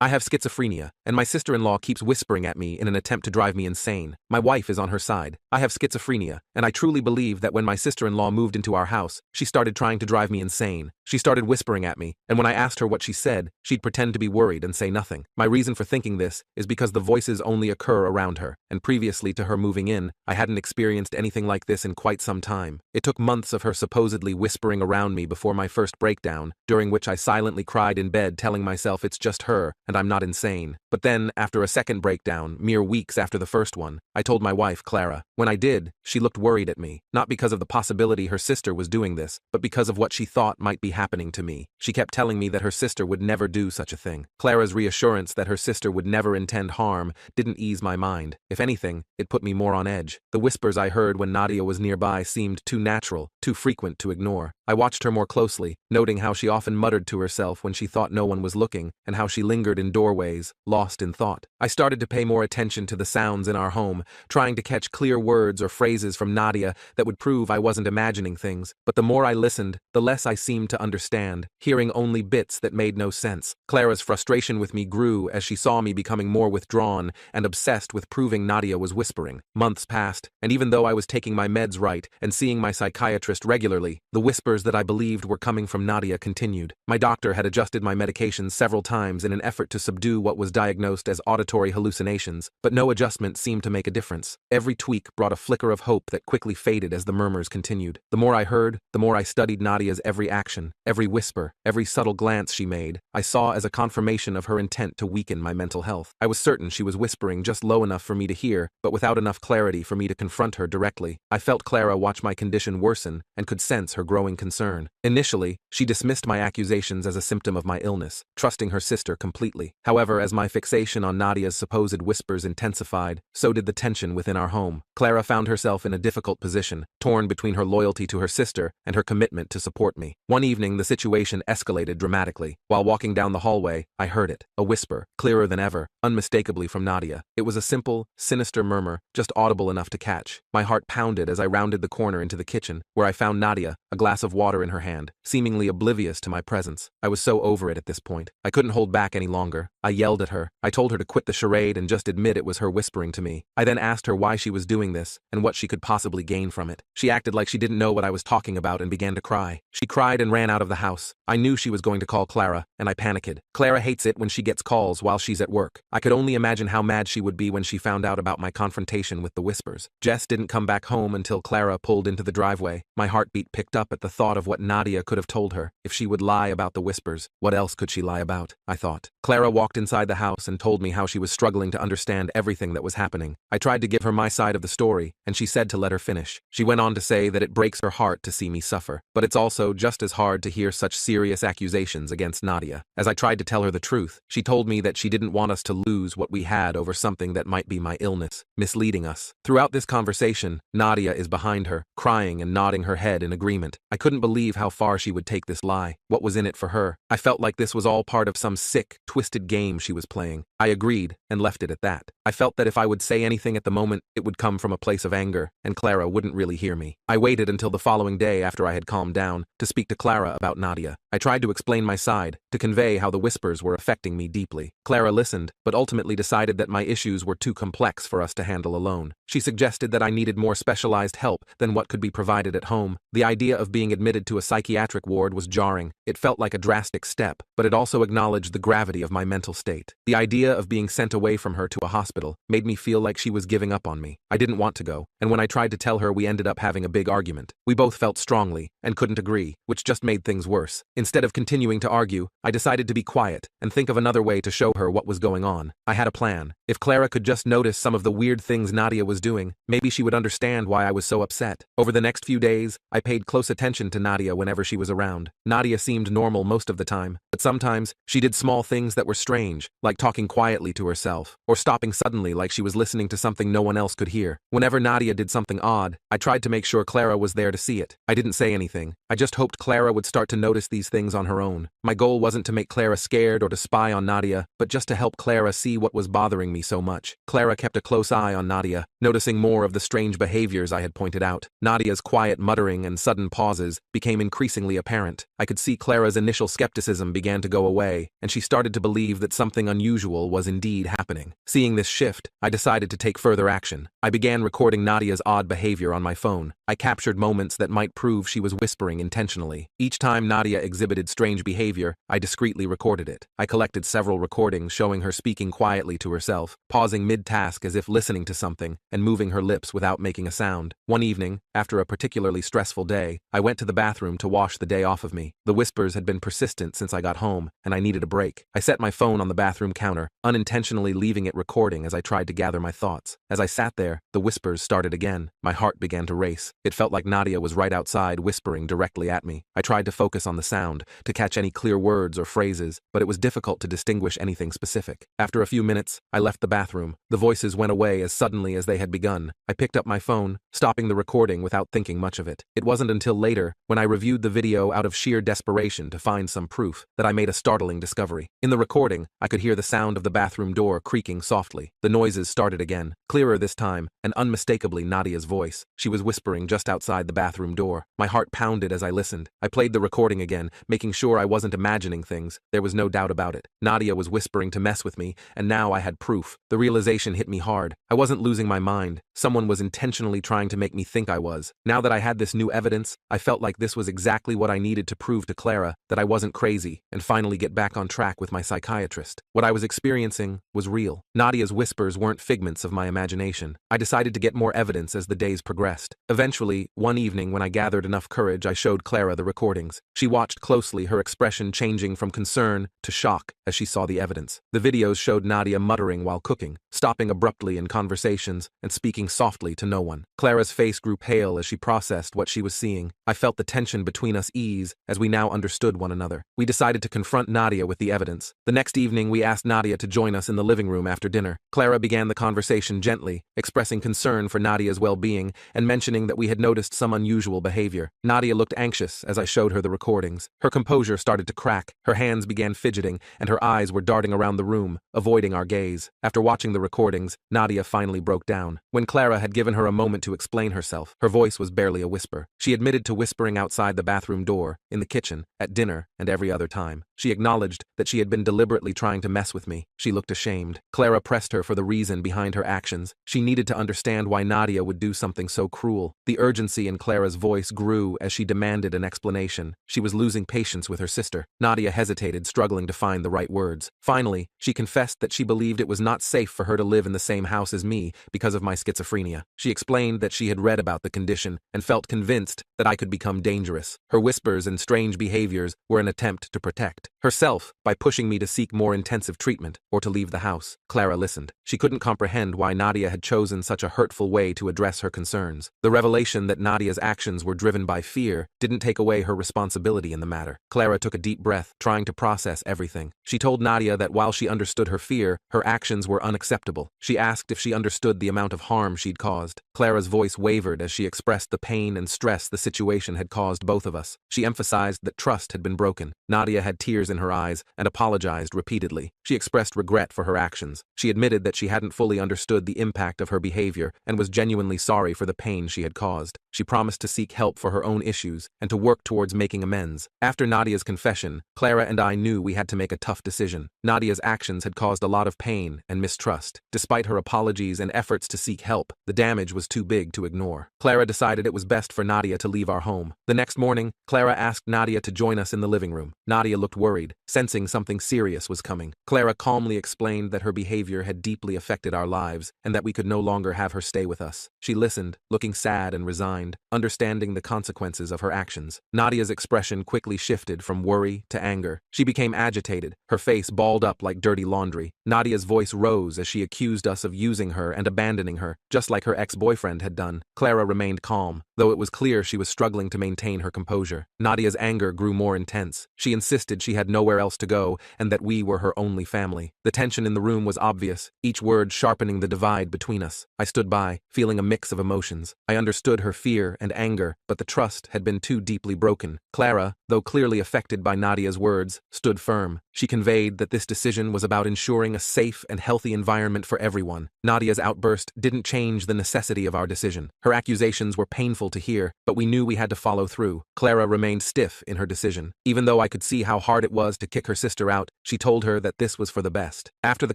I have schizophrenia, and my sister-in-law keeps whispering at me in an attempt to drive me insane. My wife is on her side. I have schizophrenia, and I truly believe that when my sister-in-law moved into our house, she started trying to drive me insane. She started whispering at me, and when I asked her what she said, she'd pretend to be worried and say nothing. My reason for thinking this is because the voices only occur around her, and previously to her moving in, I hadn't experienced anything like this in quite some time. It took months of her supposedly whispering around me before my first breakdown, during which I silently cried in bed telling myself it's just her, and I'm not insane. But then, after a second breakdown, mere weeks after the first one, I told my wife, Clara. When I did, she looked worried at me, not because of the possibility her sister was doing this, but because of what she thought might be happening to me. She kept telling me that her sister would never do such a thing. Clara's reassurance that her sister would never intend harm didn't ease my mind. If anything, it put me more on edge. The whispers I heard when Nadia was nearby seemed too natural, too frequent to ignore. I watched her more closely, noting how she often muttered to herself when she thought no one was looking, and how she lingered in doorways, lost in thought. I started to pay more attention to the sounds in our home, trying to catch clear words or phrases from Nadia that would prove I wasn't imagining things, but the more I listened, the less I seemed to understand, hearing only bits that made no sense. Clara's frustration with me grew as she saw me becoming more withdrawn and obsessed with proving Nadia was whispering. Months passed, and even though I was taking my meds right and seeing my psychiatrist regularly, the whispers that I believed were coming from Nadia continued. My doctor had adjusted my medications several times in an effort to subdue what was diagnosed as auditory hallucinations, but no adjustment seemed to make a difference. Every tweak brought a flicker of hope that quickly faded as the murmurs continued. The more I heard, the more I studied Nadia's every action, every whisper, every subtle glance she made, I saw as a confirmation of her intent to weaken my mental health. I was certain she was whispering just low enough for me to hear, but without enough clarity for me to confront her directly. I felt Clara watch my condition worsen and could sense her growing concern. Initially, she dismissed my accusations as a symptom of my illness, trusting her sister completely. However, as my fixation on Nadia's supposed whispers intensified, so did the tension within our home. Clara found herself in a difficult position, torn between her loyalty to her sister and her commitment to support me. One evening, the situation escalated dramatically. While walking down the hallway, I heard it, a whisper, clearer than ever, unmistakably from Nadia. It was a simple, sinister murmur, just audible enough to catch. My heart pounded as I rounded the corner into the kitchen, where I found Nadia, a glass of water in her hand, seemingly oblivious to my presence. I was so over it at this point. I couldn't hold back any longer. I yelled at her. I told her to quit the charade and just admit it was her whispering to me. I then asked her why she was doing this and what she could possibly gain from it. She acted like she didn't know what I was talking about and began to cry. She cried and ran out of the house. I knew she was going to call Clara, and I panicked. Clara hates it when she gets calls while she's at work. I could only imagine how mad she would be when she found out about my confrontation with the whispers. Jess didn't come back home until Clara pulled into the driveway. My heartbeat picked up at the thought of what Nadia could have told her. If she would lie about the whispers, what else could she lie about? I thought. Clara walked inside the house and told me how she was struggling to understand everything that was happening. I tried to give her my side of the story, and she said to let her finish. She went on to say that it breaks her heart to see me suffer, but it's also just as hard to hear such serious accusations against Nadia. As I tried to tell her the truth, she told me that she didn't want us to lose what we had over something that might be my illness, misleading us. Throughout this conversation, Nadia is behind her, crying and nodding her head in agreement. I couldn't believe how far she would take this lie. What was in it for her? I felt like this was all part of some sick, twisted game she was playing. I agreed and left it at that. I felt that if I would say anything at the moment, it would come from a place of anger, and Clara wouldn't really hear me. I waited until the following day after I had calmed down to speak to Clara about Nadia. I tried to explain my side, to convey how the whispers were affecting me deeply. Clara listened, but ultimately decided that my issues were too complex for us to handle alone. She suggested that I needed more specialized help than what could be provided at home. The idea of being admitted to a psychiatric ward was jarring. It felt like a drastic step, but it also acknowledged the gravity of my mental state. The idea of being sent away from her to a hospital made me feel like she was giving up on me. I didn't want to go, and when I tried to tell her, we ended up having a big argument. We both felt strongly and couldn't agree, which just made things worse. Instead of continuing to argue, I decided to be quiet and think of another way to show her what was going on. I had a plan. If Clara could just notice some of the weird things Nadia was doing, maybe she would understand why I was so upset. Over the next few days, I paid close attention to Nadia whenever she was around. Nadia seemed normal most of the time, but sometimes she did small things that were strange, like talking quietly to herself, or stopping suddenly like she was listening to something no one else could hear. Whenever Nadia did something odd, I tried to make sure Clara was there to see it. I didn't say anything. I just hoped Clara would start to notice these things on her own. My goal wasn't to make Clara scared or to spy on Nadia, but just to help Clara see what was bothering me so much. Clara kept a close eye on Nadia, noticing more of the strange behaviors I had pointed out. Nadia's quiet muttering and sudden pauses became increasingly apparent. I could see Clara's initial skepticism began to go away, and she started to believe that something unusual was indeed happening. Seeing this shift, I decided to take further action. I began recording Nadia's odd behavior on my phone. I captured moments that might prove she was whispering intentionally. Each time Nadia exhibited strange behavior, I discreetly recorded it. I collected several recordings showing her speaking quietly to herself, pausing mid-task as if listening to something, and moving her lips without making a sound. One evening, after a particularly stressful day, I went to the bathroom to wash the day off of me. The whispers had been persistent since I got home, and I needed a break. I set my phone on the bathroom counter, unintentionally leaving it recording as I tried to gather my thoughts. As I sat there, the whispers started again. My heart began to race. It felt like Nadia was right outside, whispering directly at me. I tried to focus on the sound, to catch any clear words or phrases, but it was difficult to distinguish anything specific. After a few minutes, I left the bathroom. The voices went away as suddenly as they had begun. I picked up my phone, stopping the recording without thinking much of it. It wasn't until later, when I reviewed the video out of sheer desperation to find some proof, that I made a startling discovery. In the recording, I could hear the sound of the bathroom door creaking softly. The noises started again, clearer this time, and unmistakably Nadia's voice. She was whispering just outside the bathroom door. My heart pounded as I listened. I played the recording again, making sure I wasn't imagining things. There was no doubt about it. Nadia was whispering to mess with me, and now I had proof. The realization hit me hard. I wasn't losing my mind. Someone was intentionally trying to make me think I was. Now that I had this new evidence, I felt like this was exactly what I needed to prove to Clara that I wasn't crazy, and finally get back on track with my psychiatrist. What I was experiencing was real. Nadia's whispers weren't figments of my imagination. I decided to get more evidence as the days progressed. Eventually, one evening when I gathered enough courage, I showed Clara the recordings. She watched closely, her expression changing from concern to shock as she saw the evidence. The videos showed Nadia muttering while cooking, stopping abruptly in conversations, and speaking softly to no one. Clara's face grew pale as she processed what she was seeing. I felt the tension between us ease as we now understood one another. We decided to confront Nadia with the evidence. The next evening, we asked Nadia to join us in the living room after dinner. Clara began the conversation gently, expressing concern for Nadia's well-being and mentioning that we had noticed some unusual behavior. Nadia looked anxious as I showed her the recordings. Her composure started to crack, her hands began fidgeting, and her eyes were darting around the room, avoiding our gaze. After watching the recordings, Nadia finally broke down. When Clara had given her a moment to explain herself, her voice was barely a whisper. She admitted to whispering outside the bathroom door, in the kitchen, at dinner, and every other time. She acknowledged that she had been deliberately trying to mess with me. She looked ashamed. Clara pressed her for the reason behind her actions. She needed to understand why Nadia would do something so cruel. The urgency in Clara's voice grew as she demanded an explanation. She was losing patience with her sister. Nadia hesitated, struggling to find the right words. Finally, she confessed that she believed it was not safe for her to live in the same house as me because of my schizophrenia. She explained that she had read about the condition and felt convinced that I could become dangerous. Her whispers and strange behaviors were an attempt to protect herself by pushing me to seek more intensive treatment or to leave the house. Clara listened. She couldn't comprehend why Nadia had chosen such a hurtful way to address her concerns. The revelation that Nadia's actions were driven by fear didn't take away her responsibility in the matter. Clara took a deep breath, trying to process everything. She told Nadia that while she understood her fear, her actions were unacceptable. She asked if she understood the amount of harm she'd caused. Clara's voice wavered as she expressed the pain and stress the situation had caused both of us. She emphasized that trust had been broken. Nadia had tears in her eyes and apologized repeatedly. She expressed regret for her actions. She admitted that she hadn't fully understood the impact of her behavior and was genuinely sorry for the pain she had caused. She promised to seek help for her own issues and to work towards making amends. After Nadia's confession, Clara and I knew we had to make a tough decision. Nadia's actions had caused a lot of pain and mistrust. Despite her apologies and efforts to seek help, the damage was too big to ignore. Clara decided it was best for Nadia to leave our home. The next morning, Clara asked Nadia to join us in the living room. Nadia looked worried, sensing something serious was coming. Clara calmly explained that her behavior had deeply affected our lives and that we could no longer have her stay with us. She listened, looking sad and resigned, understanding the consequences of her actions. Nadia's expression quickly shifted from worry to anger. She became agitated, her face balled up like dirty laundry. Nadia's voice rose as she accused us of using her and abandoning her, just like her ex-boyfriend had done. Clara remained calm, though it was clear she was struggling to maintain her composure. Nadia's anger grew more intense. She insisted she had nowhere else to go and that we were her only family. The tension in the room was obvious, each word sharpening the divide between us. I stood by, feeling a mix of emotions. I understood her fear and anger, but the trust had been too deeply broken. Clara, though clearly affected by Nadia's words, stood firm. She conveyed that this decision was about ensuring a safe and healthy environment for everyone. Nadia's outburst didn't change the necessity of our decision. Her accusations were painful to hear, but we knew we had to follow through. Clara remained stiff in her decision. Even though I could see how hard it was to kick her sister out, she told her that this was for the best. After the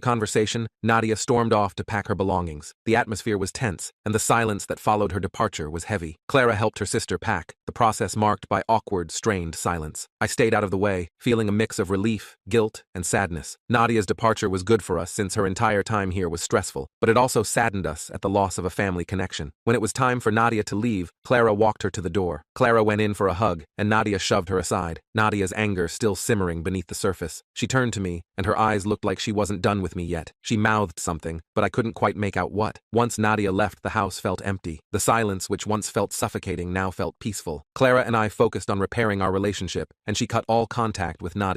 conversation, Nadia stormed off to pack her belongings. The atmosphere was tense, and the silence that followed her departure was heavy. Clara helped her sister pack, the process marked by awkward, strained silence. I stayed out of the way, feeling a mix of relief, guilt, and sadness. Nadia's departure was good for us since her entire time here was stressful, but it also saddened us at the loss of a family connection. When it was time for Nadia to leave, Clara walked her to the door. Clara went in for a hug, and Nadia shoved her aside, Nadia's anger still simmering beneath the surface. She turned to me, and her eyes looked like she wasn't done with me yet. She mouthed something, but I couldn't quite make out what. Once Nadia left, the house felt empty. The silence, which once felt suffocating, now felt peaceful. Clara and I focused on repairing our relationship, and she cut all contact with Nadia.